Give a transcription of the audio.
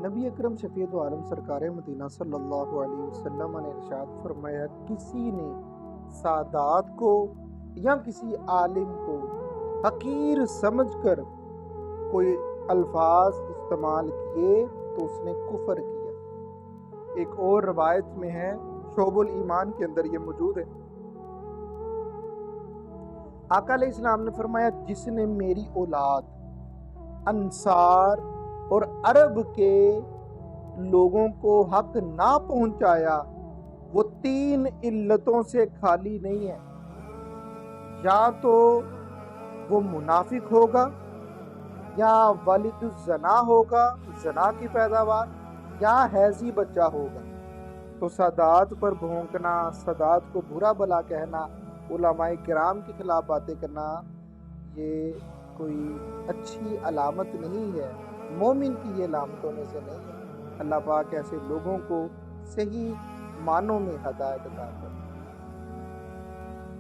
نبی اکرم شفیع دو عالم سرکار مدینہ صلی اللہ علیہ وسلم نے ارشاد فرمایا، کسی نے سادات کو یا کسی عالم کو حقیر سمجھ کر کوئی الفاظ استعمال کیے تو اس نے کفر کیا۔ ایک اور روایت میں ہے، شعب الایمان کے اندر یہ موجود ہے، آقا علیہ السلام نے فرمایا، جس نے میری اولاد انصار اور عرب کے لوگوں کو حق نہ پہنچایا وہ 3 علتوں سے خالی نہیں ہے۔ یا تو وہ منافق ہوگا، یا والد الزنا ہوگا، زنا کی پیداوار، یا حیضی بچہ ہوگا۔ تو سادات پر بھونکنا، سادات کو برا بلا کہنا، علماء کرام کے خلاف باتیں کرنا، یہ کوئی اچھی علامت نہیں ہے، مومن کی یہ علامتوں میں سے نہیں ہے۔ اللہ پاک ایسے لوگوں کو صحیح معنوں میں ہدایت عطا کرے۔